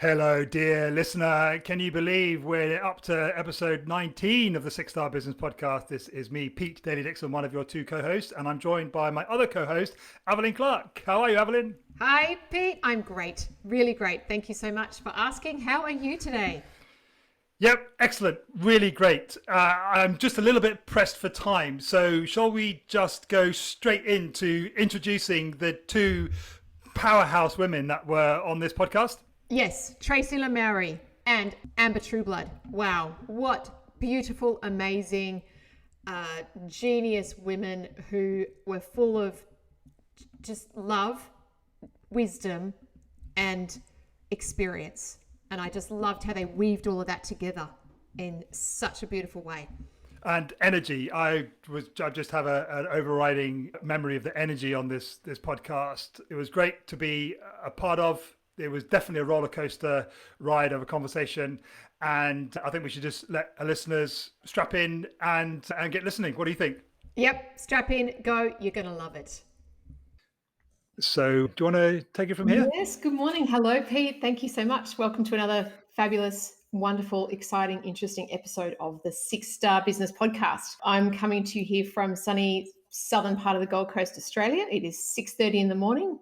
Hello, dear listener. Can you believe we're up to episode 19 of the Six Star Business Podcast? This is me, Pete Daly Dixon, one of your two co-hosts, and I'm joined by my other co-host, Evelyn Clark. How are you, Evelyn? Hi, Pete. I'm great. Really great. Thank you so much for asking. How are you today? Yep, excellent. Really great. I'm just a little bit pressed for time. So shall we just go straight into introducing the two powerhouse women that were on this podcast? Yes, Tracy Lamourie and Amber Trueblood. Wow, what beautiful, amazing, genius women who were full of just love, wisdom, and experience. And I just loved how they weaved all of that together in such a beautiful way. And energy. I just have an overriding memory of the energy on this podcast. It was great to be a part of. It was definitely a roller coaster ride of a conversation. And I think we should just let our listeners strap in and get listening. What do you think? Yep, strap in, go. You're going to love it. So do you want to take it from here? Yes, good morning. Hello, Pete. Thank you so much. Welcome to another fabulous, wonderful, exciting, interesting episode of the Six Star Business Podcast. I'm coming to you here from sunny southern part of the Gold Coast, Australia. It is 6:30 in the morning,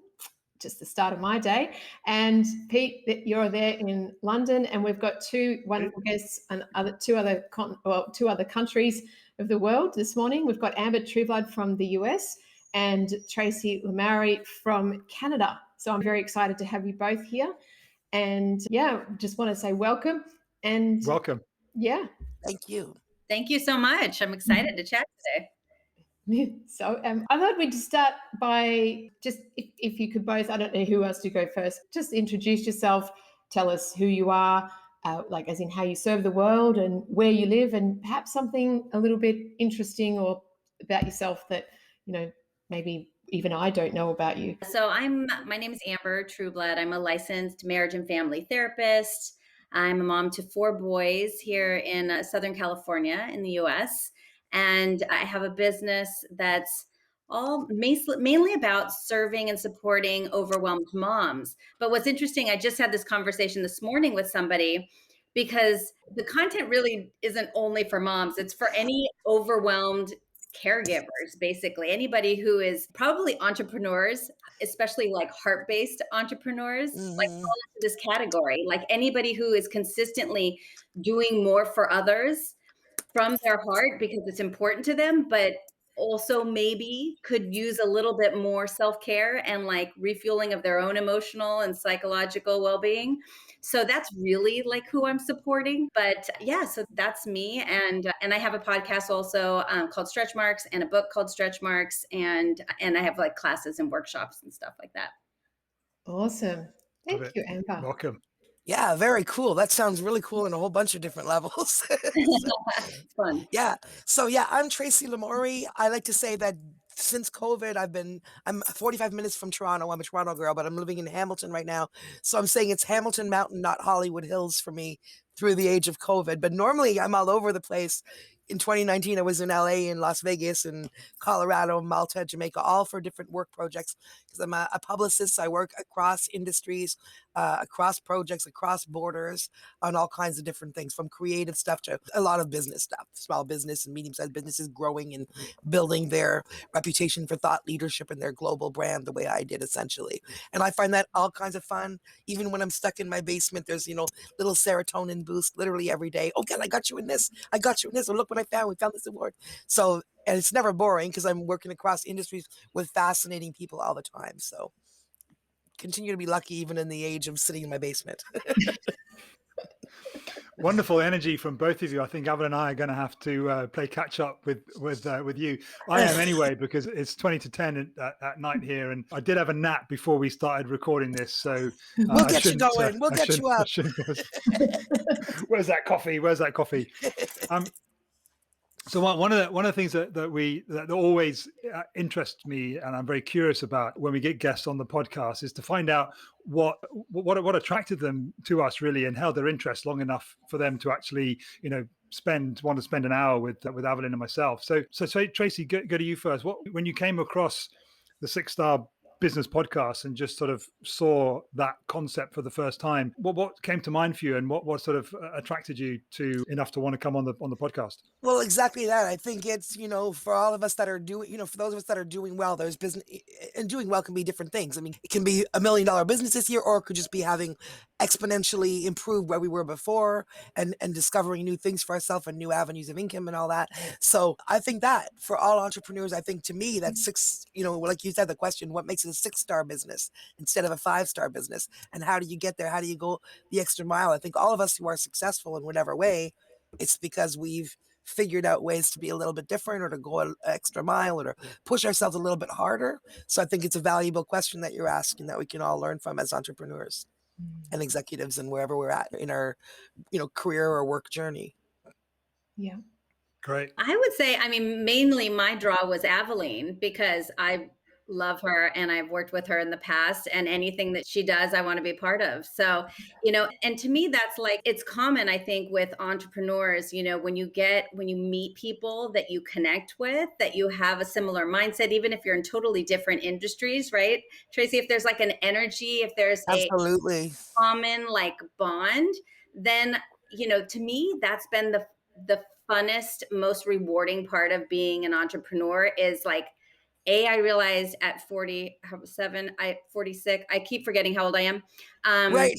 just the start of my day. And Pete, you're there in London, and we've got two wonderful guests and two other countries of the world this morning. We've got Amber Trueblood from the US and Tracy Lamourie from Canada. So I'm very excited to have you both here. And yeah, just want to say welcome. And welcome. Yeah. Thank you. Thank you so much. I'm excited to chat today. So I thought we'd start by just, if you could both, I don't know who else to go first, just introduce yourself, tell us who you are, like as in how you serve the world and where you live, and perhaps something a little bit interesting or about yourself that, you know, maybe even I don't know about you. So my name is Amber Trueblood. I'm a licensed marriage and family therapist. I'm a mom to 4 boys here in Southern California in the US. And I have a business that's all mainly about serving and supporting overwhelmed moms. But what's interesting, I just had this conversation this morning with somebody, because the content really isn't only for moms. It's for any overwhelmed caregivers, basically anybody who is probably entrepreneurs, especially like heart-based entrepreneurs, like fall into this category, like anybody who is consistently doing more for others from their heart because it's important to them, but also maybe could use a little bit more self-care and like refueling of their own emotional and psychological well-being. So that's really like who I'm supporting. But yeah, so that's me. And I have a podcast also called Stretch Marks, and a book called Stretch Marks. And I have like classes and workshops and stuff like that. Awesome. Thank you, Amber. Welcome. Yeah, very cool. That sounds really cool in a whole bunch of different levels. It's fun. Yeah. So yeah, I'm Tracy Lamourie. I like to say that since COVID, I'm 45 minutes from Toronto. I'm a Toronto girl, but I'm living in Hamilton right now. So I'm saying it's Hamilton Mountain, not Hollywood Hills for me through the age of COVID. But normally I'm all over the place. In 2019, I was in LA and Las Vegas and Colorado, Malta, Jamaica, all for different work projects. Because I'm a publicist. I work across industries, across projects, across borders, on all kinds of different things, from creative stuff to a lot of business stuff, small business and medium-sized businesses growing and building their reputation for thought leadership and their global brand the way I did, essentially. And I find that all kinds of fun. Even when I'm stuck in my basement, there's, little serotonin boost literally every day. Oh God, I got you in this. I got you in this. Or look what I found. We found this award. So, and it's never boring because I'm working across industries with fascinating people all the time. So continue to be lucky even in the age of sitting in my basement. Wonderful energy from both of you. I think Evelyn and I are going to have to play catch up with you. I am anyway, because it's 20 to 10 at night here, and I did have a nap before we started recording this. So we'll get you going. We'll get you up. Where's that coffee? So one of the things that always interests me, and I'm very curious about when we get guests on the podcast, is to find out what attracted them to us really, and held their interest long enough for them to actually want to spend an hour with Evelyn and myself. So Tracy, go to you first. When you came across the Six Star business podcasts and just sort of saw that concept for the first time, what came to mind for you, and what sort of attracted you to enough to want to come on the podcast? Well, exactly that. I think it's, for all of us that are doing, for those of us that are doing well, there's business, and doing well can be different things. I mean, it can be $1 million business this year, or it could just be having exponentially improved where we were before, and discovering new things for ourselves and new avenues of income and all that. So I think that for all entrepreneurs, I think to me that like you said, the question, what makes it a 6-star business instead of a 5-star business? And how do you get there? How do you go the extra mile? I think all of us who are successful in whatever way, it's because we've figured out ways to be a little bit different, or to go an extra mile, or to push ourselves a little bit harder. So I think it's a valuable question that you're asking, that we can all learn from as entrepreneurs and executives, and wherever we're at in our, career or work journey. Yeah. Great. I would say, I mean, mainly my draw was Aveline, because I love her and I've worked with her in the past, and anything that she does, I want to be part of. So, and to me, that's like, it's common, I think, with entrepreneurs, when you meet people that you connect with, that you have a similar mindset, even if you're in totally different industries, right? Tracy, if there's like an energy, if there's Absolutely. a common like bond, then, to me, that's been the funnest, most rewarding part of being an entrepreneur. Is like, I realized at 46, I keep forgetting how old I am. Right.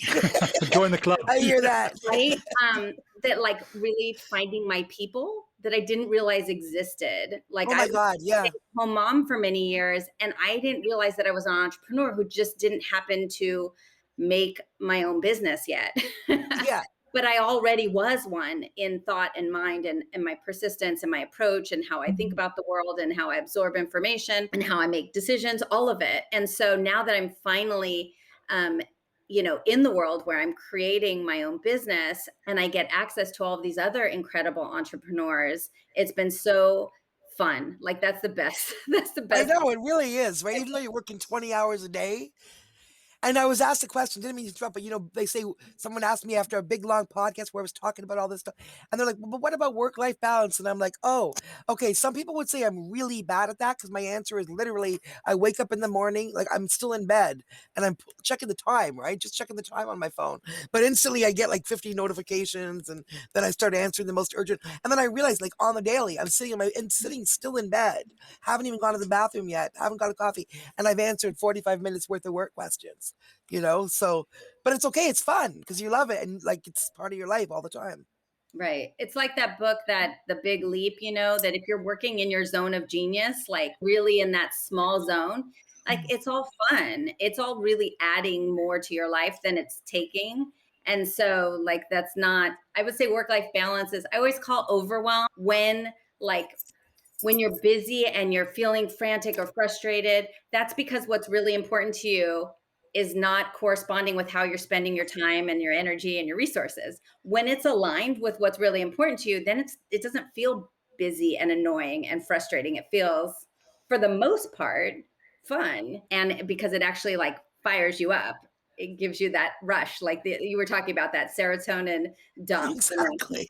Join the club. I hear that. Right. That like really finding my people that I didn't realize existed. Like, Oh my God. Yeah. home mom for many years, and I didn't realize that I was an entrepreneur who just didn't happen to make my own business yet. Yeah. But I already was one in thought and mind, and my persistence and my approach, and how I think about the world, and how I absorb information, and how I make decisions, all of it. And so now that I'm finally, in the world where I'm creating my own business, and I get access to all of these other incredible entrepreneurs, it's been so fun. Like, that's the best. That's the best. I know, it really is, right? Even though you're working 20 hours a day. And I was asked a question, didn't mean to interrupt, but they say, someone asked me after a big long podcast where I was talking about all this stuff, and they're like, but what about work-life balance? And I'm like, oh, okay. Some people would say I'm really bad at that, because my answer is literally, I wake up in the morning, like I'm still in bed, and I'm checking the time, right? Just checking the time on my phone. But instantly I get like 50 notifications, and then I start answering the most urgent. And then I realize, like, on the daily, I'm sitting still in bed, haven't even gone to the bathroom yet, haven't got a coffee, and I've answered 45 minutes worth of work questions. So, but it's okay. It's fun because you love it, and like, it's part of your life all the time. Right. It's like that book, that The Big Leap, that if you're working in your zone of genius, like really in that small zone, like it's all fun. It's all really adding more to your life than it's taking. And so like, that's not, I would say work-life balance is, I always call overwhelm when you're busy and you're feeling frantic or frustrated. That's because what's really important to you is not corresponding with how you're spending your time and your energy and your resources. When it's aligned with what's really important to you, then it doesn't feel busy and annoying and frustrating. It feels, for the most part, fun. And because it actually like fires you up, it gives you that rush. Like you were talking about, that serotonin dump. Exactly.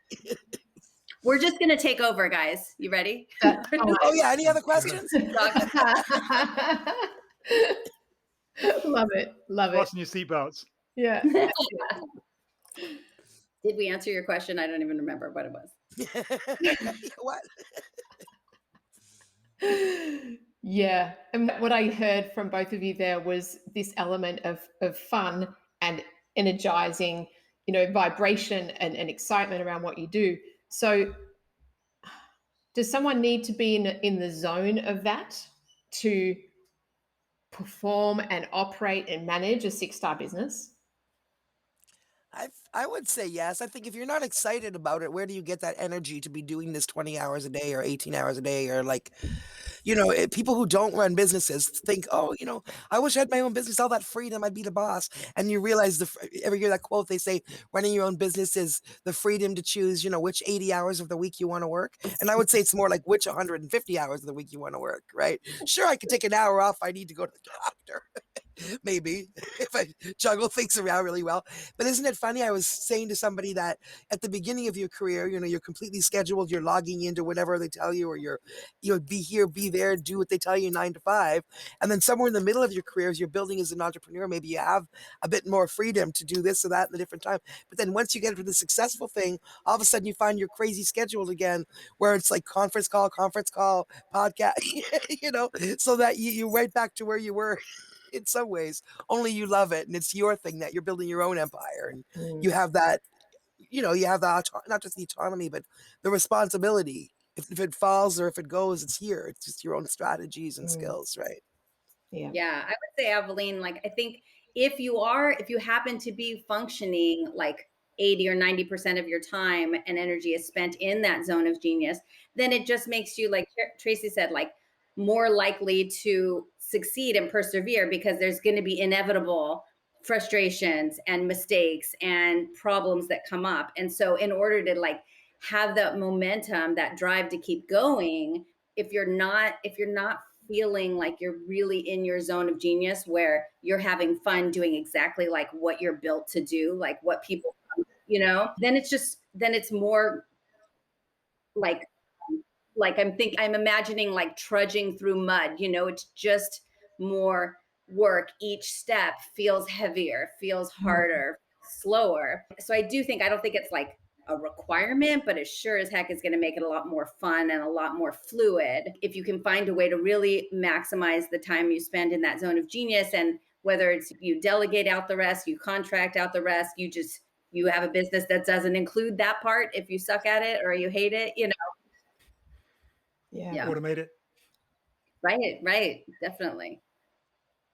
We're just going to take over, guys. You ready? Oh yeah. Any other questions? Love it. Fasten your seatbelts. Yeah. Did we answer your question? I don't even remember what it was. What? Yeah. And what I heard from both of you there was this element of fun and energizing, vibration and excitement around what you do. So does someone need to be in the zone of that to perform and operate and manage a 6-star business? I would say yes. I think if you're not excited about it, where do you get that energy to be doing this 20 hours a day or 18 hours a day? Or like, people who don't run businesses think, oh, I wish I had my own business, all that freedom, I'd be the boss. And you realize every year that quote, they say, running your own business is the freedom to choose, which 80 hours of the week you want to work. And I would say it's more like which 150 hours of the week you want to work, right? Sure, I could take an hour off. I need to go to the doctor. maybe if I juggle things around really well. But isn't it funny? I was saying to somebody that at the beginning of your career, you're completely scheduled, you're logging into whatever they tell you, or be here, be there, do what they tell you 9 to 5. And then somewhere in the middle of your career, as you're building as an entrepreneur, maybe you have a bit more freedom to do this or that in a different time. But then once you get into the successful thing, all of a sudden you find your crazy scheduled again, where it's like conference call, podcast, so that you're right back to where you were in some ways, only you love it and it's your thing, that you're building your own empire, and Mm. you have that, you have the not just the autonomy, but the responsibility. If it falls or if it goes, it's here. It's just your own strategies and skills, right? Yeah. Yeah, I would say, Aveline, like, I think if you happen to be functioning like 80 or 90% of your time and energy is spent in that zone of genius, then it just makes you, like Tracy said, like more likely to succeed and persevere, because there's going to be inevitable frustrations and mistakes and problems that come up. And so in order to like have that momentum, that drive to keep going, if you're not feeling like you're really in your zone of genius where you're having fun doing exactly like what you're built to do, like what people, then it's more like I'm imagining like trudging through mud, it's just more work. Each step feels heavier, feels harder, slower. So I don't think it's like a requirement, but it sure as heck is going to make it a lot more fun and a lot more fluid if you can find a way to really maximize the time you spend in that zone of genius. And whether it's you delegate out the rest, you contract out the rest, you have a business that doesn't include that part if you suck at it or you hate it. Yeah. Yeah. Automate it. Right, definitely.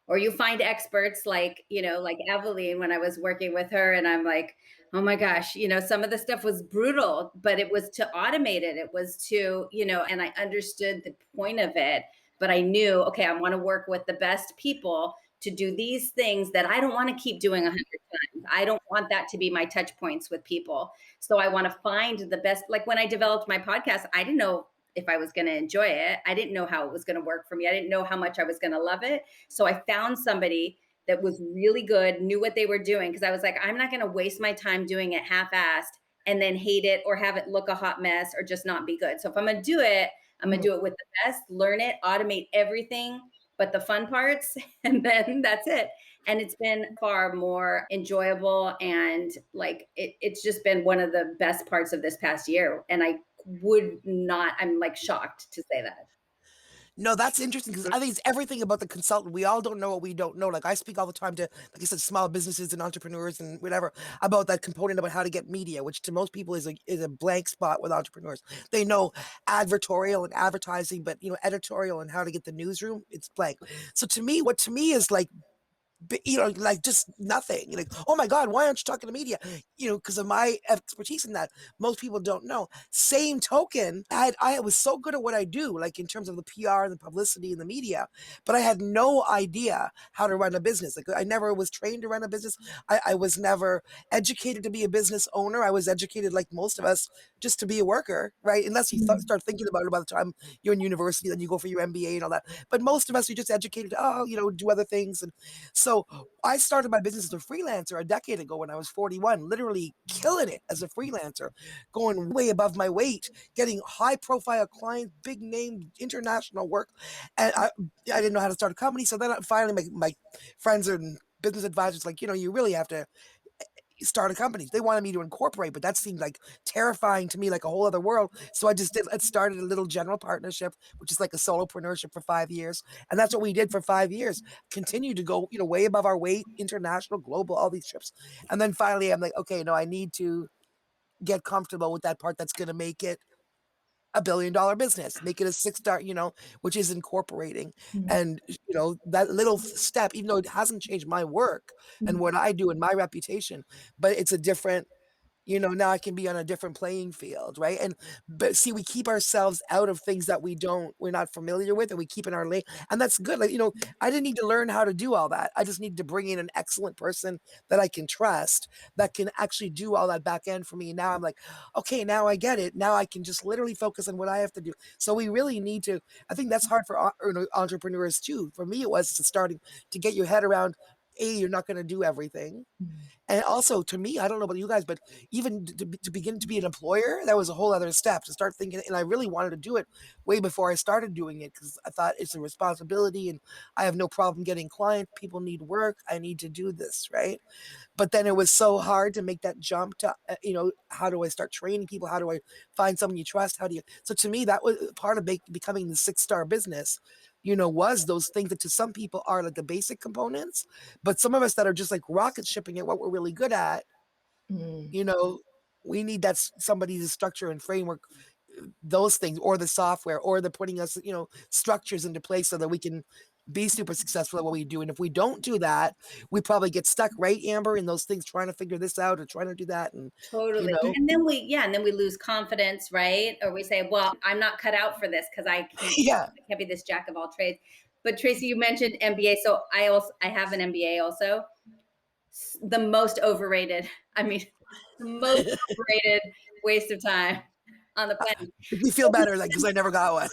Or you find experts like, like Aveline, when I was working with her, and I'm like, oh my gosh, some of the stuff was brutal, but it was to automate it. It was to, and I understood the point of it, but I knew, okay, I want to work with the best people to do these things that I don't want to keep doing 100 times. I don't want that to be my touch points with people. So I want to find the best. Like when I developed my podcast, I didn't know if I was going to enjoy it. I didn't know how it was going to work for me. I didn't know how much I was going to love it. So I found somebody that was really good, knew what they were doing. Cause I was like, I'm not going to waste my time doing it half-assed and then hate it or have it look a hot mess or just not be good. So if I'm going to do it, I'm going to do it with the best, learn it, automate everything but the fun parts, and then that's it. And it's been far more enjoyable, and like it's just been one of the best parts of this past year. And I'm like shocked to say that. No, that's interesting because I think it's everything about the consultant. We all don't know what we don't know. Like I speak all the time to, like I said, small businesses and entrepreneurs and whatever about that component about how to get media, which to most people is a blank spot with entrepreneurs. They know advertorial and advertising, but editorial and how to get the newsroom, it's blank. So what to me is like like just nothing. Like, oh my God, why aren't you talking to media? Because of my expertise in that. Most people don't know. Same token, I was so good at what I do, like in terms of the PR and the publicity and the media, but I had no idea how to run a business. Like I never was trained to run a business. I was never educated to be a business owner. I was educated, like most of us, just to be a worker, right? Unless you start thinking about it by the time you're in university, then you go for your MBA and all that. But most of us are just educated to, do other things. And so I started my business as a freelancer a decade ago when I was 41, literally killing it as a freelancer, going way above my weight, getting high profile clients, big name international work. And I didn't know how to start a company. So then finally my friends and business advisors, like, you really have to start a company. They wanted me to incorporate, but that seemed like terrifying to me, like a whole other world. So I started a little general partnership, which is like a solopreneurship for 5 years. And that's what we did for 5 years. Continued to go, way above our weight, international, global, all these trips. And then finally I'm like, okay, no, I need to get comfortable with that part that's going to make it a $1 billion business, make it a 6-star, which is incorporating. And, that little step, even though it hasn't changed my work and what I do and my reputation, but it's a different Now I can be on a different playing field, right? But see, we keep ourselves out of things that we're not familiar with, and we keep in our lane, and that's good. Like, I didn't need to learn how to do all that. I just need to bring in an excellent person that I can trust, that can actually do all that back end for me. And now I'm like, okay, now I get it. Now I can just literally focus on what I have to do. So we really need to. I think that's hard for entrepreneurs too. For me, it was starting to get your head around. You're not going to do everything. And also, to me, I don't know about you guys, but even to begin to be an employer, that was a whole other step to start thinking. And I really wanted to do it way before I started doing it, because I thought it's a responsibility and I have no problem getting clients. People need work. I need to do this, right? But then it was so hard to make that jump to, how do I start training people? How do I find someone you trust? So to me, that was part of becoming the 6-star business, was those things that to some people are like the basic components, but some of us that are just like rocket shipping at what we're really good at, Mm. we need that somebody's structure and framework, those things, or the software, or the putting us, structures into place so that we can be super successful at what we do. And if we don't do that, we probably get stuck, right, Amber, in those things, trying to figure this out or trying to do that. And, Totally. And then we lose confidence, right? Or we say, well, I'm not cut out for this because yeah. I can't be this jack of all trades. But Tracy, you mentioned MBA. So I have an MBA also. The most overrated. I mean, the most overrated waste of time on the planet. We feel better, like, because I never got one.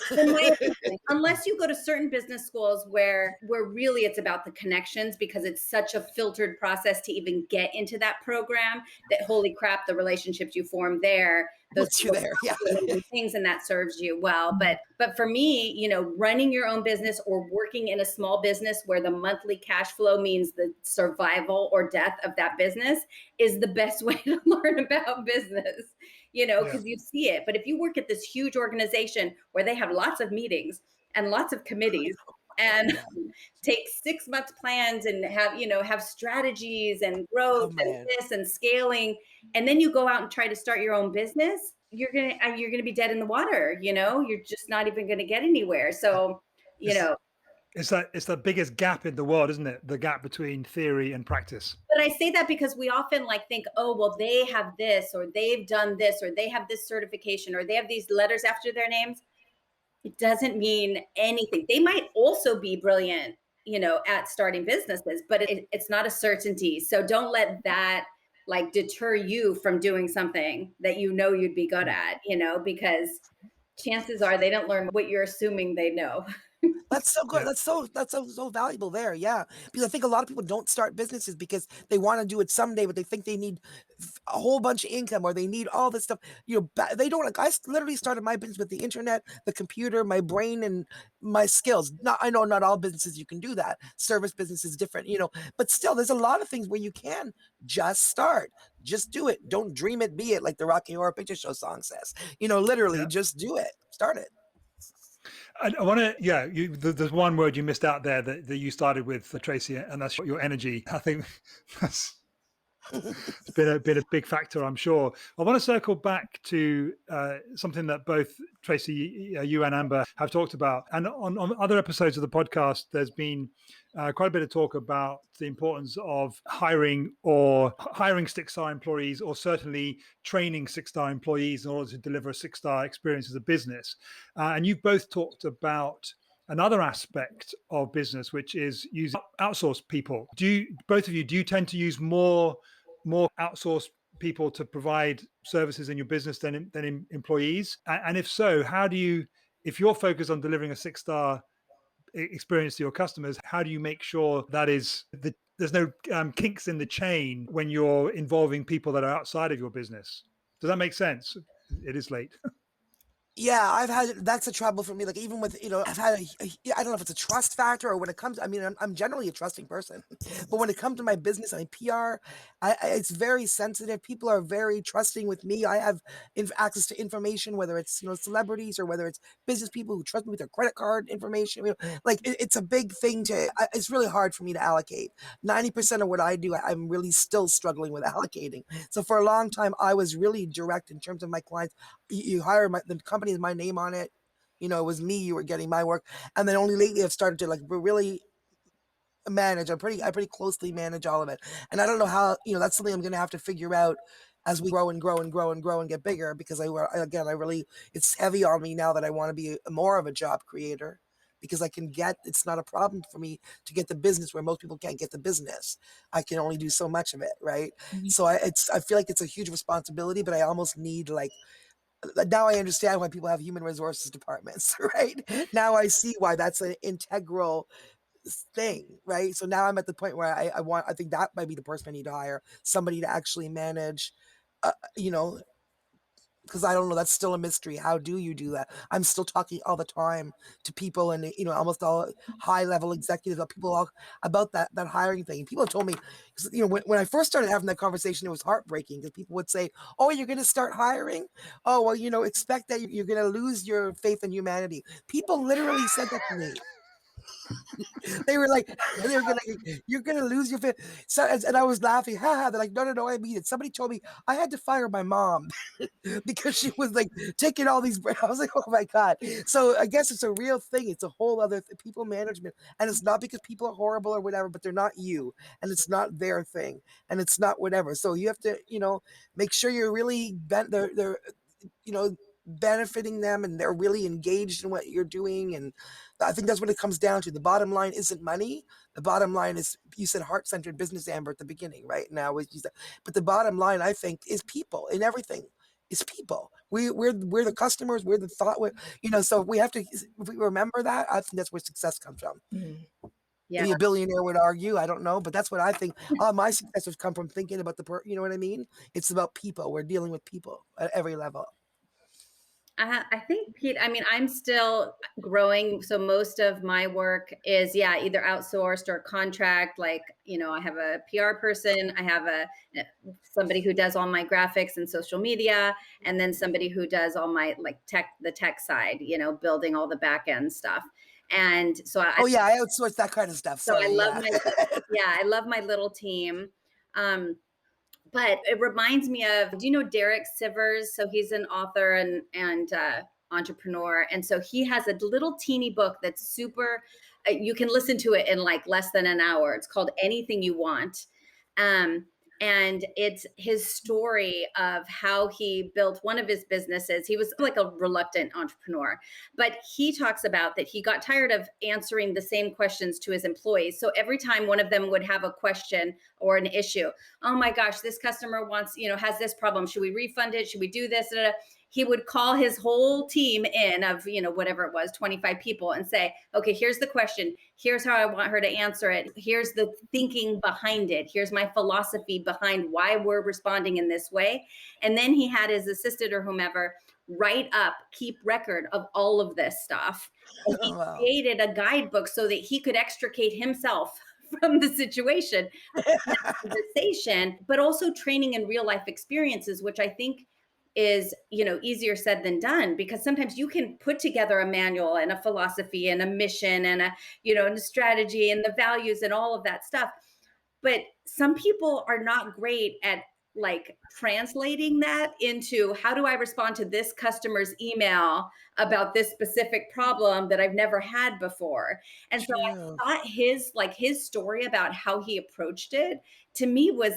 Unless you go to certain business schools where really it's about the connections, because it's such a filtered process to even get into that program, that holy crap, the relationships you form there, those Once you're there, yeah. things, and that serves you well. But for me, running your own business or working in a small business where the monthly cash flow means the survival or death of that business is the best way to learn about business, because you see it. But if you work at this huge organization where they have lots of meetings and lots of committees and take 6 month plans and have strategies and growth and this and scaling, and then you go out and try to start your own business, you're gonna be dead in the water. You're just not even gonna get anywhere. So it's the biggest gap in the world, isn't it? The gap between theory and practice. But I say that because we often think, oh, well, they have this, or they've done this, or they have this certification, or they have these letters after their names. It doesn't mean anything. They might also be brilliant, at starting businesses, but it's not a certainty. So don't let that deter you from doing something that you'd be good at, because chances are they don't learn what you're assuming they know. That's so good. That's so valuable there. Yeah. Because I think a lot of people don't start businesses because they want to do it someday, but they think they need a whole bunch of income, or they need all this stuff. They don't. Like, I literally started my business with the internet, the computer, my brain, and my skills. I know not all businesses you can do that. Service business is different, but still there's a lot of things where you can just start. Just do it. Don't dream it, be it, like the Rocky Horror Picture Show song says. Literally just do it. Start it. I want to, there's one word you missed out there that you started with, Tracy, and that's your energy. I think that's been a big factor, I'm sure. I want to circle back to something that both Tracy, you and Amber have talked about. And on other episodes of the podcast, there's been quite a bit of talk about the importance of hiring 6-star employees, or certainly training 6-star employees in order to deliver a 6-star experience as a business. And you've both talked about another aspect of business, which is using outsourced people. Both of you tend to use more outsourced people to provide services in your business than employees? And if so, if you're focused on delivering a 6-star experience to your customers, how do you make sure there's no kinks in the chain when you're involving people that are outside of your business? Does that make sense? It is late. Yeah, that's a trouble for me. Like, even with, I've had I don't know if it's a trust factor, or when it comes, I'm generally a trusting person, but when it comes to my business, PR, it's very sensitive. People are very trusting with me. I have access to information, whether it's, celebrities, or whether it's business people who trust me with their credit card information. It's a big thing it's really hard for me to allocate. 90% of what I do, I'm really still struggling with allocating. So for a long time, I was really direct in terms of my clients. You hire the company is my name on it. It was me. You were getting my work, and then only lately I've started to really manage. I pretty closely manage all of it, and I don't know how. That's something I'm going to have to figure out as we grow and grow and grow and grow and get bigger, because I really, it's heavy on me now that I want to be more of a job creator, because it's not a problem for me to get the business where most people can't get the business. I can only do so much of it, right? So I feel like it's a huge responsibility, but I almost need now I understand why people have human resources departments, right? Now I see why that's an integral thing, right? So now I'm at the point where I think that might be the person I need to hire, somebody to actually manage, you know, because I don't know, that's still a mystery. How do you do that? I'm still talking all the time to people, and almost all high level executives, about that hiring thing. People have told me, 'cause, when I first started having that conversation, it was heartbreaking, because people would say, "Oh, you're going to start hiring? Oh, well, expect that you're going to lose your faith in humanity." People literally said that to me. They were like, they were gonna, "You're gonna lose your fit." So, and I was laughing, haha. They're like, "No, no, no, I mean it." Somebody told me I had to fire my mom because she was like taking all these. I was like, "Oh my god!" So I guess it's a real thing. It's a whole other people management, and it's not because people are horrible or whatever, but they're not you, and it's not their thing, and it's not whatever. So you have to, make sure you're really they're you know benefiting them, and they're really engaged in what you're doing. And I think that's what it comes down to. The bottom line isn't money. The bottom line is, you said heart-centered business, Amber, at the beginning, right? Now you said, but the bottom line, I think, is people. In everything is people. We're the customers, we're the thought, so if we remember that, I think that's where success comes from. Yeah. Maybe a billionaire would argue, I don't know, but that's what I think. All my success has come from thinking about you know what I mean? It's about people. We're dealing with people at every level. I think, Pete, I mean, I'm still growing. So most of my work is, either outsourced or contract. Like, I have a PR person, I have somebody who does all my graphics and social media, and then somebody who does all my the tech side, building all the back end stuff. And so I outsource that kind of stuff. Sorry. So I love my little team. But it reminds me of, do you know Derek Sivers? So he's an author and entrepreneur. And so he has a little teeny book that's super, you can listen to it in less than an hour. It's called Anything You Want. And it's his story of how he built one of his businesses. He was like a reluctant entrepreneur, but he talks about that he got tired of answering the same questions to his employees. So every time one of them would have a question or an issue, "Oh my gosh, this customer wants, has this problem. Should we refund it? Should we do this?" He would call his whole team in of, whatever it was, 25 people, and say, "Okay, here's the question. Here's how I want her to answer it. Here's the thinking behind it. Here's my philosophy behind why we're responding in this way." And then he had his assistant or whomever keep record of all of this stuff. And he created a guidebook so that he could extricate himself from the situation, conversation, but also training in real life experiences, which I think is, easier said than done, because sometimes you can put together a manual and a philosophy and a mission and and a strategy and the values and all of that stuff. But some people are not great at translating that into, how do I respond to this customer's email about this specific problem that I've never had before? And so I thought his story about how he approached it, to me, was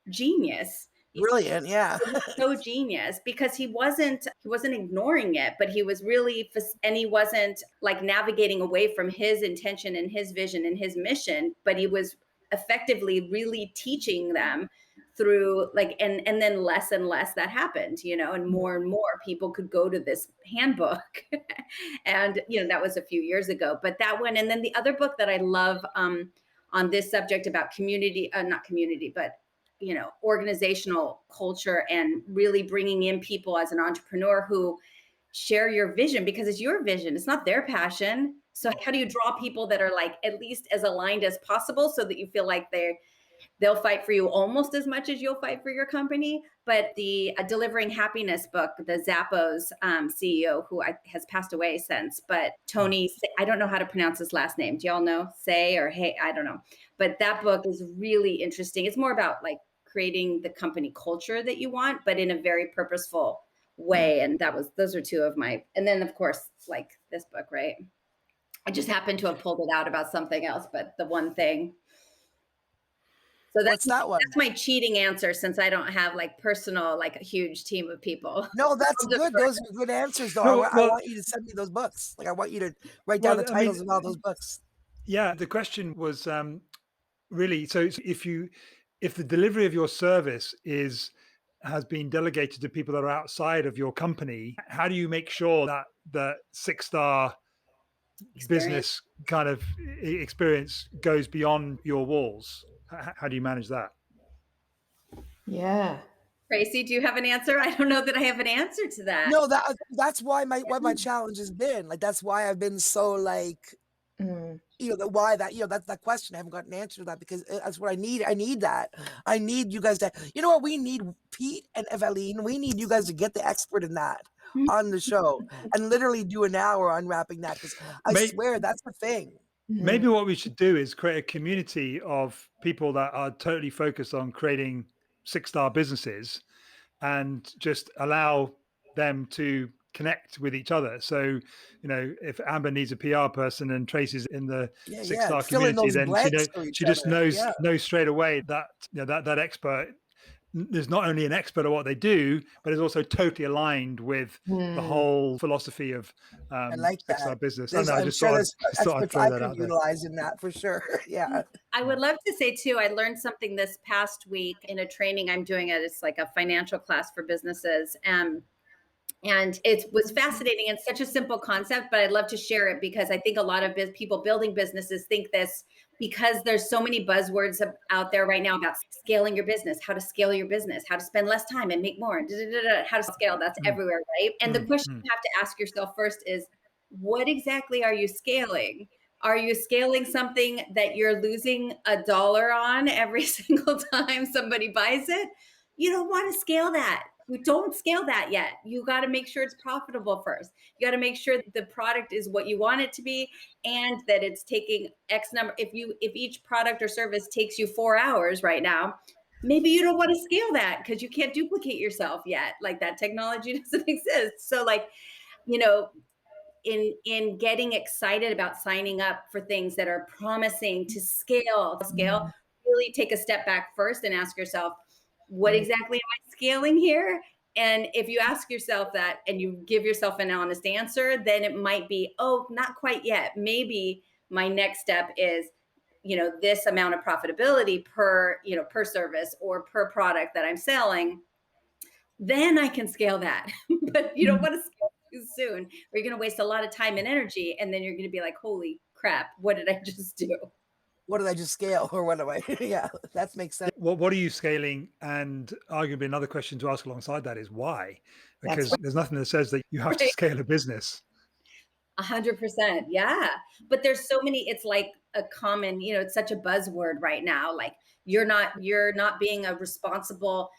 genius. Brilliant. Yeah. So genius, because he wasn't ignoring it, but he was really, and he wasn't navigating away from his intention and his vision and his mission, but he was effectively really teaching them through and then less and less that happened, and more people could go to this handbook. And that was a few years ago, but that one. And then the other book that I love on this subject about not community, but organizational culture, and really bringing in people as an entrepreneur who share your vision, because it's your vision, it's not their passion. So how do you draw people that are at least as aligned as possible, so that you feel like they'll fight for you almost as much as you'll fight for your company? But the Delivering Happiness book, the Zappos CEO, who has passed away since, but Tony, I don't know how to pronounce his last name. Do y'all know? Say or hey, I don't know. But that book is really interesting. It's more about creating the company culture that you want, but in a very purposeful way. And those are two of my, and then of course, this book, right? I just happened to have pulled it out about something else, but the one thing. So What's that one? that's my cheating answer, since I don't have like personal, like a huge team of people. No, that's I'll good. defer. Those are good answers, though. No, I want you to send me those books. Like, I want you to write down the well, I mean, titles of all those books. yeah, the question was really, so if the delivery of your service has been delegated to people that are outside of your company, how do you make sure that the 6-star Experience. business kind of experience goes beyond your walls? How do you manage that? Yeah. Tracy, do you have an answer? I don't know that I have an answer to that. No, that's why what my challenge has been. Like, that's why I've been so like, Mm. that's that question. I haven't got an answer to that, because that's what I need. I need that. I need you guys to, you know what we need, Pete and Eveline, we need you guys to get the expert in that on the show and literally do an hour unwrapping that, because I swear that's the thing. Maybe what we should do is create a community of people that are totally focused on creating 6-star businesses and just allow them to connect with each other. So, if Amber needs a PR person and Tracy's in the Yeah, 6-star fill in community, those then blanks for each she just other. knows straight away that that expert is not only an expert at what they do, but is also totally aligned with the whole philosophy of I like 6-star that. business. I'm just sure thought there's I'd experts throw I that could out there. utilize in that for sure. Yeah. I would love to say too, I learned something this past week in a training I'm doing. It's like a financial class for businesses. And it was fascinating and such a simple concept, but I'd love to share it because I think a lot of people building businesses think this, because there's so many buzzwords out there right now about scaling your business, how to scale your business, how to spend less time and make more, how to scale. That's everywhere, right? And the question you have to ask yourself first is, what exactly are you scaling? Are you scaling something that you're losing $1 on every single time somebody buys it? You don't want to scale that. You don't scale that yet. You got to make sure it's profitable first. You got to make sure that the product is what you want it to be, and that it's taking X number. If each product or service takes you 4 hours right now, maybe you don't want to scale that because you can't duplicate yourself yet. Like, that technology doesn't exist. So like, in getting excited about signing up for things that are promising to scale, really take a step back first and ask yourself, what exactly am I scaling here? And if you ask yourself that and you give yourself an honest answer, then it might be, oh, not quite yet. Maybe my next step is, this amount of profitability per service or per product that I'm selling. Then I can scale that. But you don't want to scale too soon, or you're going to waste a lot of time and energy. And then you're going to be like, holy crap, what did I just do? What did I just scale, or what am I? Yeah, that makes sense. What are you scaling? And arguably another question to ask alongside that is why? Because there's nothing that says that you have to scale a business. 100%. Yeah. But there's so many, it's like a common, it's such a buzzword right now. Like, you're not being a responsible,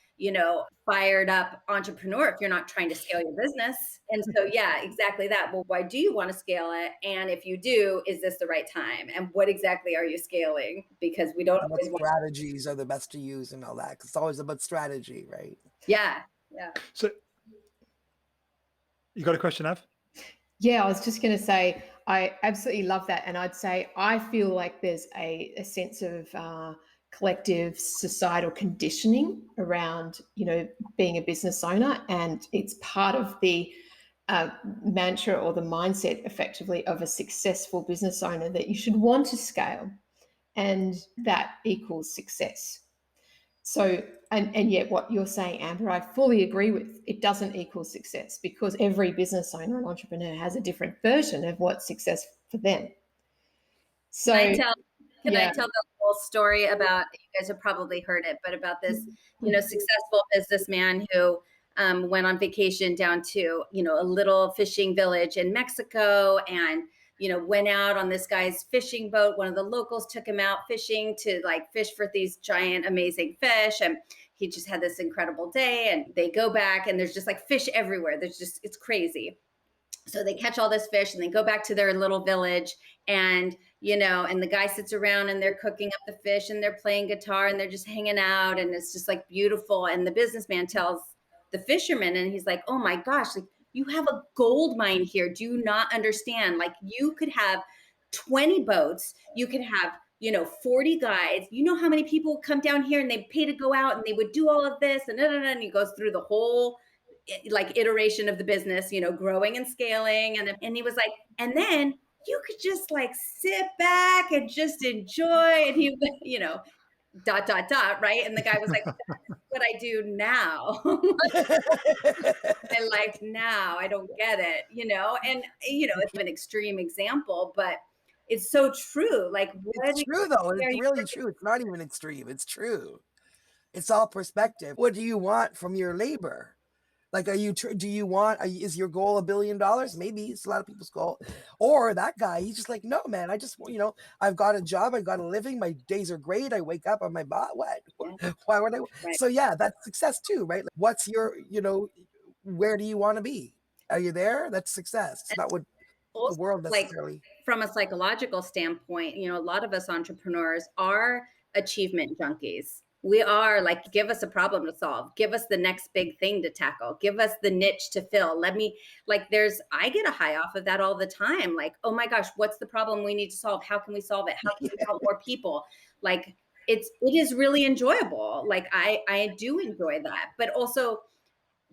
fired up entrepreneur if you're not trying to scale your business. And so, yeah, exactly that. Well, why do you want to scale it? And if you do, is this the right time? And what exactly are you scaling? Because we don't always what strategies are the best to use and all that. 'Cause it's always about strategy, right? Yeah. Yeah. So you got a question, Av? Yeah, I was just going to say, I absolutely love that. And I'd say, I feel like there's a sense of collective societal conditioning around, being a business owner. And it's part of the mantra or the mindset effectively of a successful business owner that you should want to scale, and that equals success. So, and yet what you're saying, Amber, I fully agree with. It doesn't equal success, because every business owner and entrepreneur has a different version of what's success for them. So Can I tell the whole story about, you guys have probably heard it, but about this, successful businessman who went on vacation down to, a little fishing village in Mexico, and went out on this guy's fishing boat. One of the locals took him out fishing to fish for these giant, amazing fish. And he just had this incredible day, and they go back and there's just fish everywhere. It's crazy. So they catch all this fish and they go back to their little village, and, and the guy sits around and they're cooking up the fish and they're playing guitar and they're just hanging out, and it's just beautiful. And the businessman tells the fisherman, and he's like, oh my gosh, you have a gold mine here. Do you not understand? You could have 20 boats. You could have 40 guides. You know how many people come down here and they pay to go out and they would do all of this and he goes through the whole like iteration of the business, growing and scaling. And he was like, and then you could just like sit back and just enjoy. And he, right. And the guy was like, that's what I do now. I like now, I don't get it, and it's an extreme example, but it's so true. Like, It's true though. It's really true. It's not even extreme. It's true. It's all perspective. What do you want from your labor? Like, is your goal $1 billion? Maybe it's a lot of people's goal. Or that guy, he's just like, no, man, I just, I've got a job, I've got a living, my days are great, I wake up on my bot. What? Why would I? Right. So yeah, that's success too, right? Like, what's your, where do you want to be? Are you there? That's success. It's not what the world necessarily. Like, from a psychological standpoint, a lot of us entrepreneurs are achievement junkies. We are like, give us a problem to solve. Give us the next big thing to tackle. Give us the niche to fill. I get a high off of that all the time. Like, oh my gosh, what's the problem we need to solve? How can we solve it? How can we help more people? Like, it is really enjoyable. Like, I do enjoy that, but also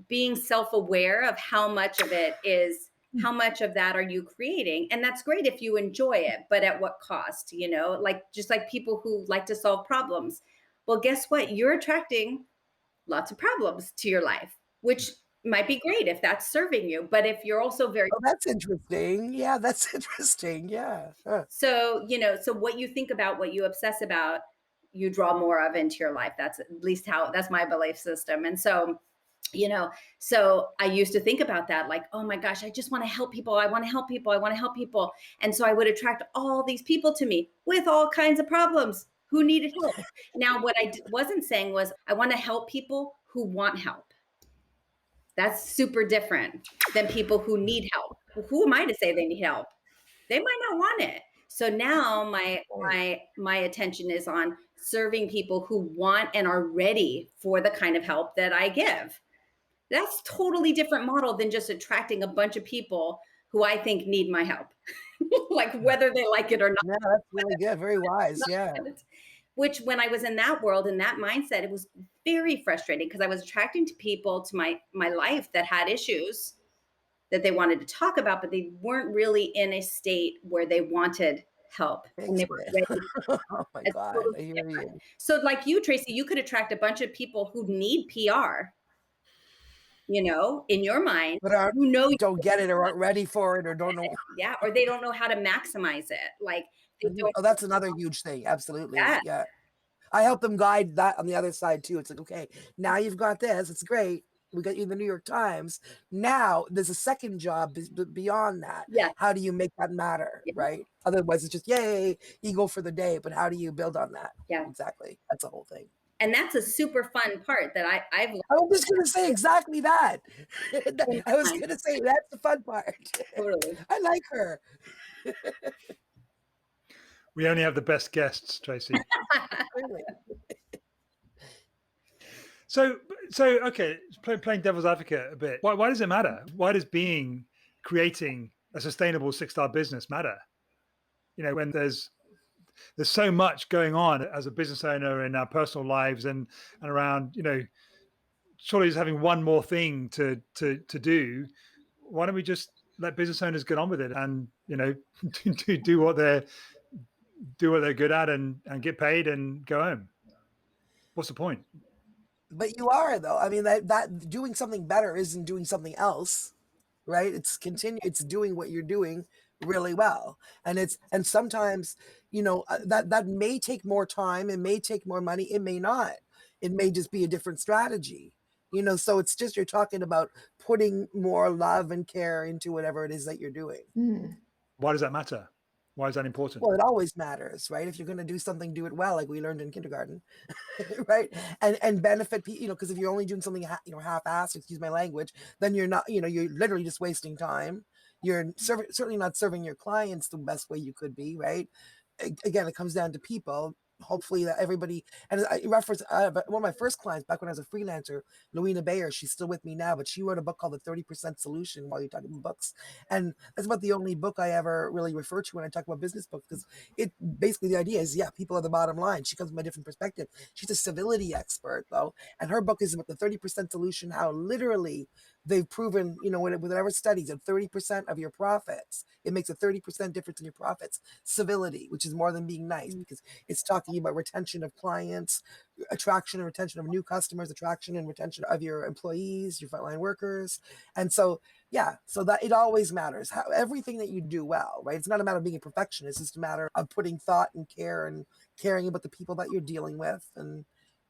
being self-aware of how much of it is, how much of that are you creating? And that's great if you enjoy it, but at what cost, just like people who like to solve problems. Well, guess what? You're attracting lots of problems to your life, which might be great if that's serving you. But if you're also very... Oh, that's interesting. Yeah, that's interesting. Yeah. Huh. So, so what you think about, what you obsess about, you draw more of into your life. That's at least that's my belief system. And so, so I used to think about that, like, oh my gosh, I just want to help people. I want to help people. I want to help people. And so I would attract all these people to me with all kinds of problems who needed help. Now, what I wasn't saying was I want to help people who want help. That's super different than people who need help. Who am I to say they need help? They might not want it. So now my attention is on serving people who want and are ready for the kind of help that I give. That's totally different model than just attracting a bunch of people who I think need my help, like whether they like it or not. Yeah, that's really good. Very wise. Yeah. Which, when I was in that world, in that mindset, it was very frustrating because I was attracting to people to my life that had issues that they wanted to talk about, but they weren't really in a state where they wanted help. And they were ready. Oh my God. I hear you. So like you, Tracy, you could attract a bunch of people who need PR, in your mind, but don't get it or aren't ready for it or don't know. Yeah. Or they don't know how to maximize it. Like, that's another huge thing. Absolutely. Yeah. I help them guide that on the other side too. It's like, okay, now you've got this. It's great. We got you in the New York Times. Now there's a second job beyond that. Yeah. How do you make that matter? Yeah. Right. Otherwise it's just, yay, ego for the day. But how do you build on that? Yeah, exactly. That's the whole thing. And that's a super fun part that I've learned. I was just going to say exactly that. I was going to say that's the fun part. Totally. I like her. We only have the best guests, Tracy. Really? So okay, playing devil's advocate a bit. Why does it matter? Why does creating a sustainable 6-star business matter? When there's so much going on as a business owner in our personal lives and around, surely just having one more thing to do. Why don't we just let business owners get on with it and, do what they're good at and get paid and go home? What's the point? But you are, though. I mean, that doing something better isn't doing something else, right? It's doing what you're doing really well. And sometimes, that may take more time. It may take more money. It may not. It may just be a different strategy, so it's just, you're talking about putting more love and care into whatever it is that you're doing. Why does that matter? Why is that important? Well, it always matters, right? If you're going to do something, do it well, like we learned in kindergarten, right? And benefit people, because if you're only doing something, half-assed, excuse my language, then you're not, you're literally just wasting time. You're certainly not serving your clients the best way you could be, right? Again, it comes down to people. hopefully that everybody, and I reference one of my first clients back when I was a freelancer, Louina Bayer, she's still with me now, but she wrote a book called The 30% Solution while you're talking about books. And that's about the only book I ever really refer to when I talk about business books, because it basically, the idea is, yeah, people are the bottom line. She comes from a different perspective. She's a civility expert though. And her book is about the 30% solution, how literally they've proven, with whatever studies, of 30% of your profits, it makes a 30% difference in your profits. Civility, which is more than being nice, because it's talking about retention of clients, attraction and retention of new customers, attraction and retention of your employees, your frontline workers. And so, yeah, so that it always matters how everything that you do well, right? It's not a matter of being a perfectionist. It's just a matter of putting thought and care and caring about the people that you're dealing with and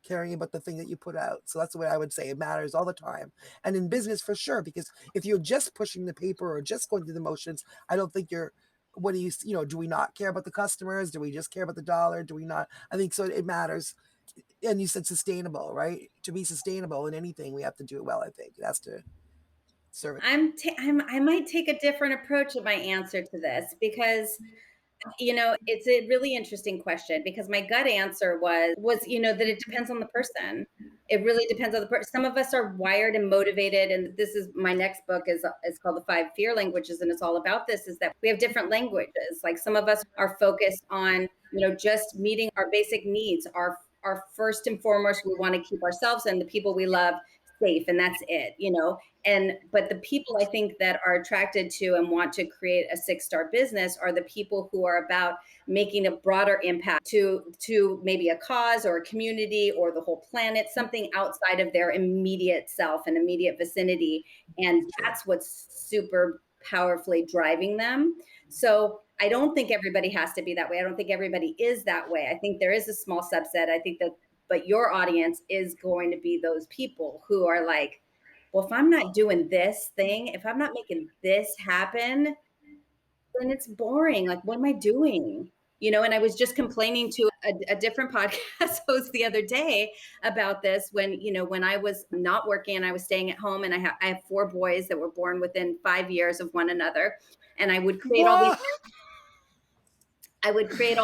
caring about the thing that you put out. So that's the way I would say it matters all the time. And in business for sure, because if you're just pushing the paper or just going through the motions, I don't think you're, what do do we not care about the customers? Do we just care about the dollar? Do we not? I think so it matters. And you said sustainable, right? To be sustainable in anything, we have to do it well. I think it has to serve it. I might take a different approach in my answer to this, because it's a really interesting question, because my gut answer was that it depends on the person. It really depends on the person. Some of us are wired and motivated, and this is my next book is called The 5 Fear Languages, and it's all about this, is that we have different languages. Like some of us are focused on just meeting our basic needs. Our first and foremost, we want to keep ourselves and the people we love safe, and that's it. But the people I think that are attracted to and want to create a 6-star business are the people who are about making a broader impact to maybe a cause or a community or the whole planet, something outside of their immediate self and immediate vicinity. And that's what's super powerfully driving them. So I don't think everybody has to be that way. I don't think everybody is that way. I think there is a small subset. I think that, but your audience is going to be those people who are like, well, if I'm not doing this thing, if I'm not making this happen, then it's boring. Like, what am I doing? And I was just complaining to a different podcast host the other day about this when I was not working and I was staying at home, and I have 4 boys that were born within 5 years of one another. And I would create all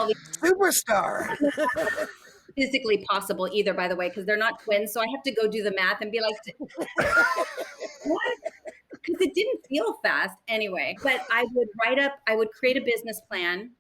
these superstar. physically possible either, by the way, because they're not twins. So I have to go do the math and be like, what? Because it didn't feel fast anyway. But I would create a business plan,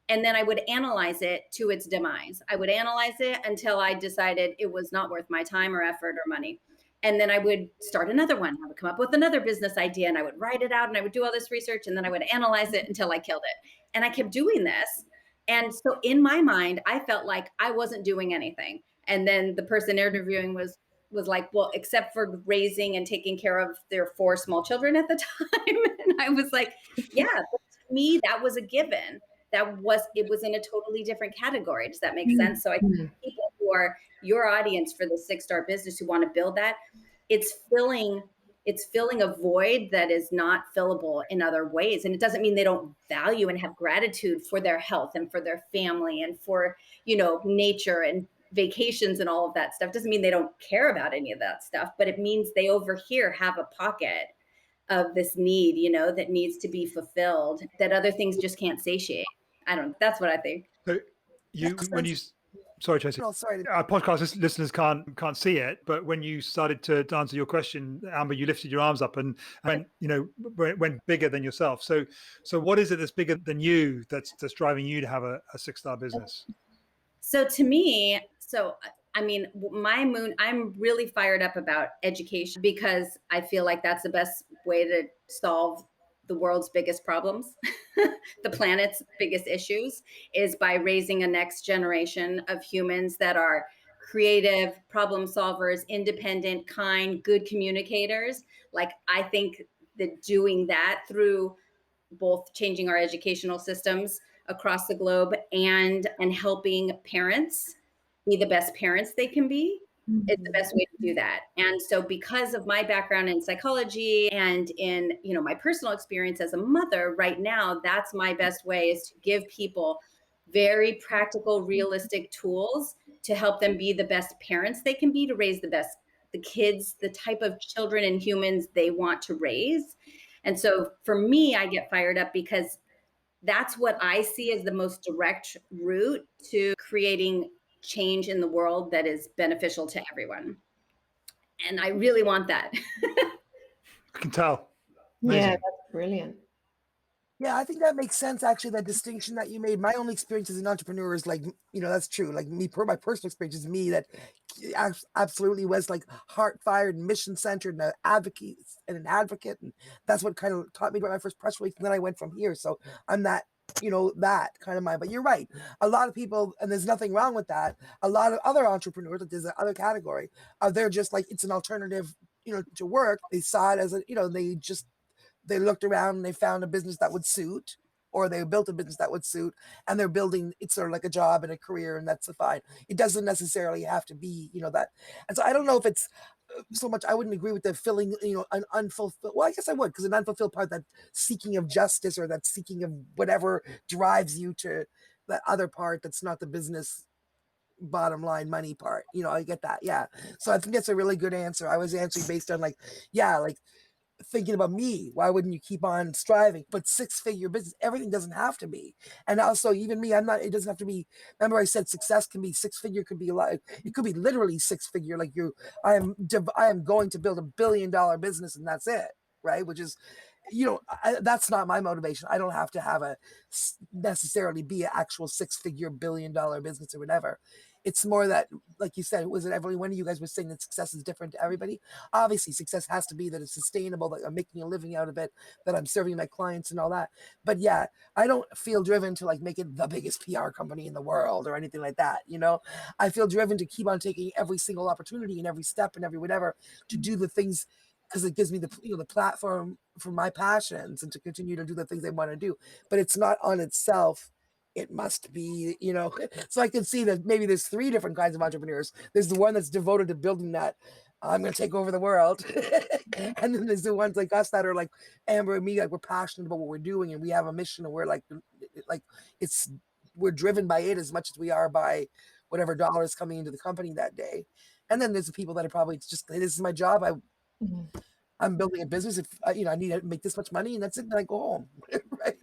and then I would analyze it to its demise. I would analyze it until I decided it was not worth my time or effort or money. And then I would start another one. I would come up with another business idea, and I would write it out, and I would do all this research, and then I would analyze it until I killed it. And I kept doing this. And so in my mind, I felt like I wasn't doing anything. And then the person interviewing was like, well, except for raising and taking care of their 4 small children at the time. And I was like, yeah, but to me, that was a given. It was in a totally different category. Does that make sense? So I think people who are your audience for the 6-star business who want to build that, it's filling a void that is not fillable in other ways. And it doesn't mean they don't value and have gratitude for their health and for their family and for, nature and vacations and all of that stuff. Doesn't mean they don't care about any of that stuff, but it means they over here have a pocket of this need, that needs to be fulfilled, that other things just can't satiate. That's what I think. So sorry, Tracy. No, sorry. Our podcast listeners can't see it, but when you started to answer your question, Amber, you lifted your arms up and went bigger than yourself. So what is it that's bigger than you that's driving you to have a 6-star business? So to me, I'm really fired up about education, because I feel like that's the best way to solve the world's biggest problems, the planet's biggest issues, is by raising a next generation of humans that are creative, problem solvers, independent, kind, good communicators. Like, I think that doing that through both changing our educational systems across the globe and helping parents be the best parents they can be is the best way to do that. And so because of my background in psychology and in, my personal experience as a mother right now, that's my best way, is to give people very practical, realistic tools to help them be the best parents they can be, to raise the kids, the type of children and humans they want to raise. And so for me, I get fired up because That's what I see as the most direct route to creating change in the world that is beneficial to everyone. And I really want that. I can tell. Yeah, Amazing. that's brilliant. Yeah, I think that makes sense. Actually, that distinction that you made. My only experience as an entrepreneur is like, that's true. Like me, my personal experience is me that absolutely was like heart fired, mission centered, and an advocate, and that's what kind of taught me about my first press release. And then I went from here. So I'm that, that kind of mind. But you're right. A lot of people, and there's nothing wrong with that. A lot of other entrepreneurs, like there's another category, they're just like it's an alternative, to work. They saw it as a, they looked around and they found a business that would suit, or they built a business that would suit, and they're building, it's sort of like a job and a career, and that's fine. It doesn't necessarily have to be, that. And so I don't know if it's so much, I wouldn't agree with the filling, an unfulfilled, well, I guess I would, because an unfulfilled part, that seeking of justice or that seeking of whatever drives you to that other part that's not the business bottom line money part. I get that. Yeah. So I think that's a really good answer. I was answering based on like thinking about me, why wouldn't you keep on striving? But 6-figure business, everything doesn't have to be. And also, even me, it doesn't have to be. Remember, I said success can be 6-figure, could be a lot. It could be literally 6-figure. Like I am going to build $1 billion business, and that's it, right? Which is, that's not my motivation. I don't have to have necessarily be an actual 6-figure $1 billion business or whatever. It's more that, like you said, was it every one of you guys was saying that success is different to everybody? Obviously, success has to be that it's sustainable, that I'm making a living out of it, that I'm serving my clients and all that. But yeah, I don't feel driven to like make it the biggest PR company in the world or anything like that. I feel driven to keep on taking every single opportunity and every step and every whatever to do the things, because it gives me the platform for my passions and to continue to do the things I want to do. But it's not on itself. It must be, so I can see that maybe there's 3 different kinds of entrepreneurs. There's the one that's devoted to building that, I'm going to take over the world. And then there's the ones like us that are like Amber and me, like we're passionate about what we're doing and we have a mission and we're like we're driven by it as much as we are by whatever dollars coming into the company that day. And then there's the people that are probably just, hey, this is my job. I'm building a business. If I need to make this much money, and that's it. Then I go home, right?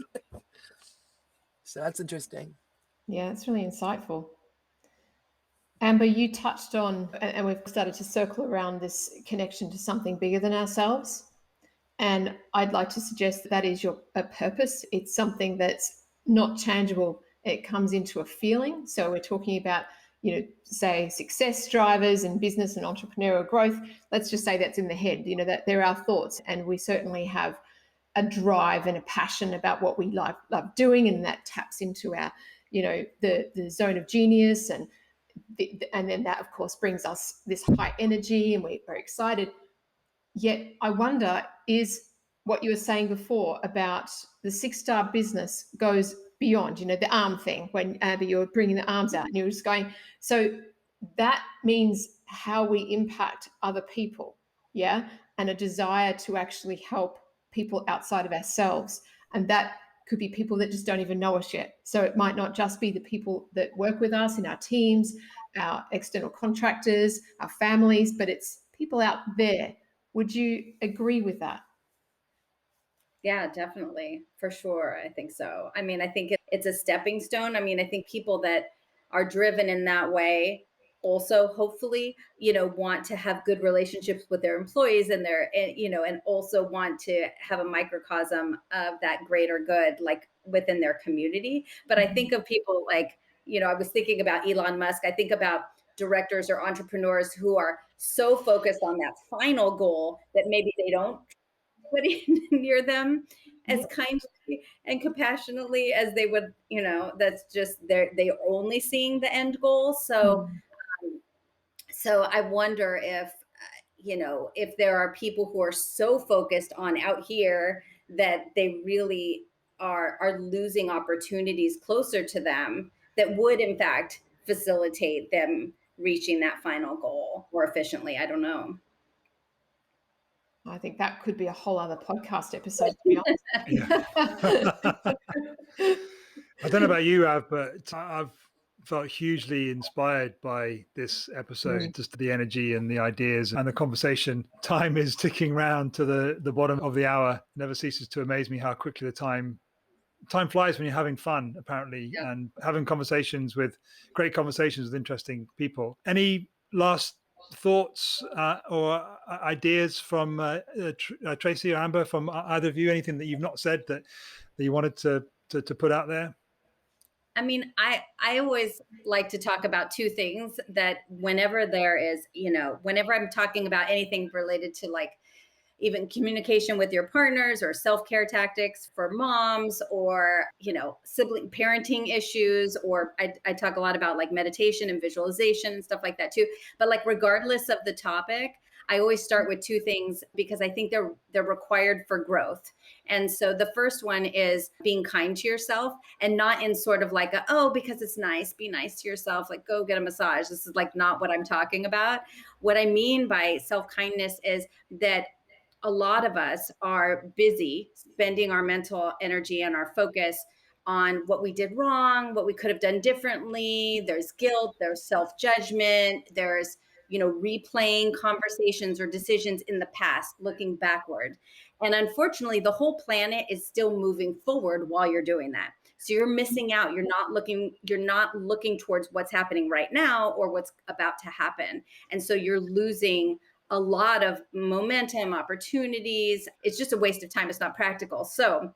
So that's interesting. Yeah, it's really insightful. Amber, you touched on, and we've started to circle around this connection to something bigger than ourselves. And I'd like to suggest that is a purpose. It's something that's not tangible. It comes into a feeling. So we're talking about, say success drivers and business and entrepreneurial growth. Let's just say that's in the head, that there are thoughts, and we certainly have a drive and a passion about what we love doing, and that taps into our, the zone of genius, and then that of course brings us this high energy, and we're very excited. Yet I wonder, is what you were saying before about the 6-star business goes beyond, the arm thing, when you're bringing the arms out and you're just going, so that means how we impact other people, yeah, and a desire to actually help people outside of ourselves. And that could be people that just don't even know us yet. So it might not just be the people that work with us in our teams, our external contractors, our families, but it's people out there. Would you agree with that? Yeah, definitely. For sure. I think so. I mean, I think it's a stepping stone. I mean, I think people that are driven in that way also hopefully, want to have good relationships with their employees and and also want to have a microcosm of that greater good, like within their community. But I think of people like, I was thinking about Elon Musk. I think about directors or entrepreneurs who are so focused on that final goal that maybe they don't put near them as kindly and compassionately as they would, that's just they only seeing the end goal. So I wonder if, if there are people who are so focused on out here that they really are losing opportunities closer to them that would in fact facilitate them reaching that final goal more efficiently. I don't know. I think that could be a whole other podcast episode, to be honest. I don't know about you, Av, but I've felt hugely inspired by this episode, just the energy and the ideas and the conversation. Time is ticking round to the bottom of the hour. It never ceases to amaze me how quickly the time time flies when you're having fun, apparently, Yeah. and having great conversations with interesting people. Any last thoughts or ideas from Tracy or Amber, from either of you? Anything that you've not said that you wanted to put out there? I mean, I always like to talk about two things that whenever there is, whenever I'm talking about anything related to like even communication with your partners or self-care tactics for moms, or sibling parenting issues, or I talk a lot about like meditation and visualization and stuff like that too. But like regardless of the topic, I always start with two things because I think they're required for growth. And so the first one is being kind to yourself, and not in sort of like because it's nice, be nice to yourself, like go get a massage. This is like not what I'm talking about. What I mean by self-kindness is that a lot of us are busy spending our mental energy and our focus on what we did wrong, what we could have done differently. There's guilt, there's self-judgment, there's replaying conversations or decisions in the past, looking backward. And unfortunately, the whole planet is still moving forward while you're doing that. So you're missing out. You're not looking towards what's happening right now or what's about to happen. And so you're losing a lot of momentum, opportunities. It's just a waste of time. It's not practical. So,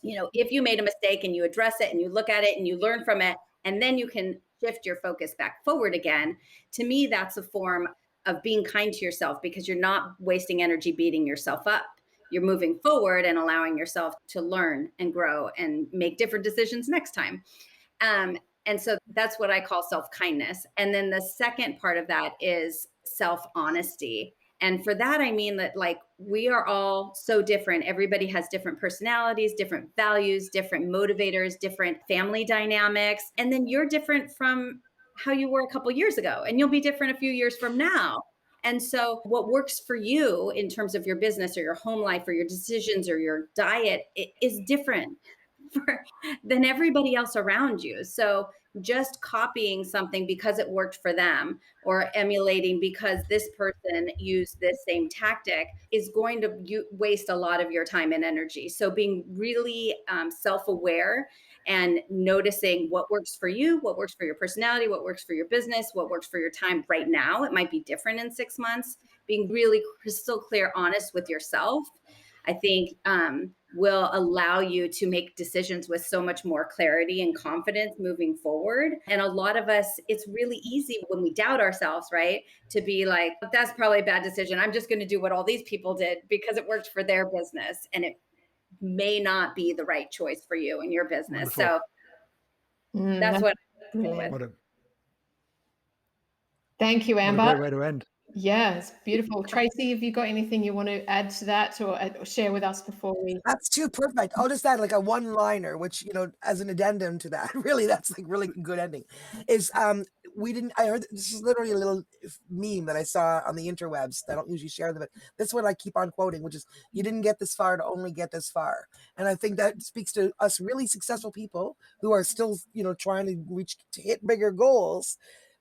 if you made a mistake and you address it and you look at it and you learn from it, and then you can shift your focus back forward again, to me, that's a form of being kind to yourself, because you're not wasting energy beating yourself up. You're moving forward and allowing yourself to learn and grow and make different decisions next time. And so that's what I call self-kindness. And then the second part of that is self-honesty. And for that, I mean that like we are all so different. Everybody has different personalities, different values, different motivators, different family dynamics. And then you're different from how you were a couple years ago, and you'll be different a few years from now. And so what works for you in terms of your business or your home life or your decisions or your diet is different than everybody else around you. So just copying something because it worked for them, or emulating because this person used this same tactic, is going to waste a lot of your time and energy. So being really self-aware and noticing what works for you, what works for your personality, what works for your business, what works for your time right now. It might be different in 6 months. Being really crystal clear, honest with yourself, I think will allow you to make decisions with so much more clarity and confidence moving forward. And a lot of us, it's really easy when we doubt ourselves, right? To be like, that's probably a bad decision. I'm just going to do what all these people did because it worked for their business. And it may not be the right choice for you and your business. Wonderful. So that's what I'm brilliant. with. Thank you, Amber. What a great way to end. Yeah, it's beautiful. Tracy, have you got anything you want to add to that or share with us before we? That's too perfect. I'll just add like a one-liner, which, as an addendum to that, really, that's like really good ending, is I heard, this is literally a little meme that I saw on the interwebs. I don't usually share them, but this one I keep on quoting, which is, you didn't get this far to only get this far. And I think that speaks to us really successful people who are still, trying to hit bigger goals.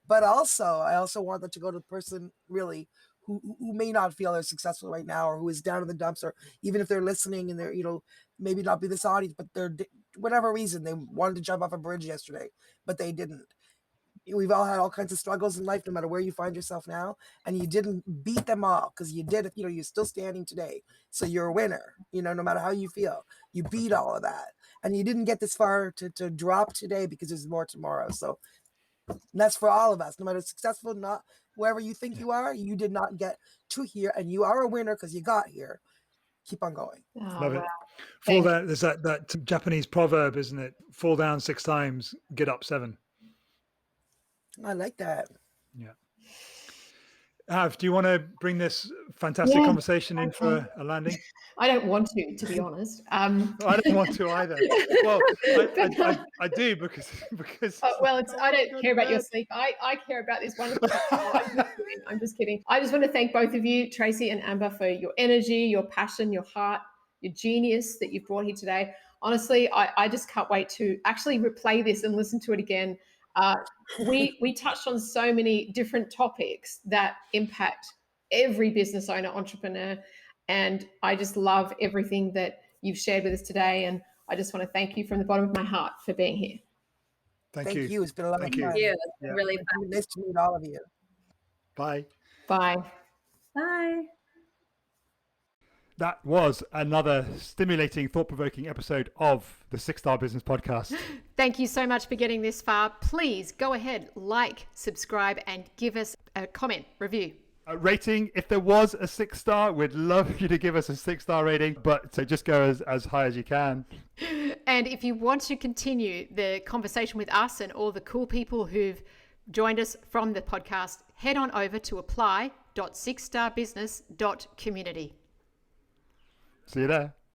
But also, I also want that to go to the person really who may not feel they're successful right now, or who is down in the dumps, or even if they're listening and they're, maybe not be this audience, but they're, whatever reason, they wanted to jump off a bridge yesterday, but they didn't. We've all had all kinds of struggles in life, no matter where you find yourself now, and you didn't beat them all because you did it. You're still standing today. So you're a winner, no matter how you feel, you beat all of that, and you didn't get this far to drop today because there's more tomorrow. So that's for all of us, no matter successful, not wherever you think you are, you did not get to here, and you are a winner because you got here. Keep on going. Oh, Love it. wow. Fall down. There's that Japanese proverb, isn't it? Fall down 6 times, get up 7. I like that. Yeah. Hav, do you want to bring this fantastic conversation in for a landing? I don't want to be honest. I don't want to either. Well, I do because I don't care about your sleep. I care about this wonderful. I'm just kidding. I just want to thank both of you, Tracy and Amber, for your energy, your passion, your heart, your genius that you've brought here today. Honestly, I just can't wait to actually replay this and listen to it again. We touched on so many different topics that impact every business owner, entrepreneur, and I just love everything that you've shared with us today. And I just want to thank you from the bottom of my heart for being here. Thank you. It's been a lot of Thank fun. you. Thank you. It's been Yeah. really fun. Nice to meet all of you. Bye. Bye. Bye. That was another stimulating, thought-provoking episode of the 6-Star Business Podcast. Thank you so much for getting this far. Please go ahead, like, subscribe, and give us a comment, review. A rating, if there was a 6-star, we'd love you to give us a 6-star rating, but so just go as high as you can. And if you want to continue the conversation with us and all the cool people who've joined us from the podcast, head on over to apply.6starbusiness.community. See you there.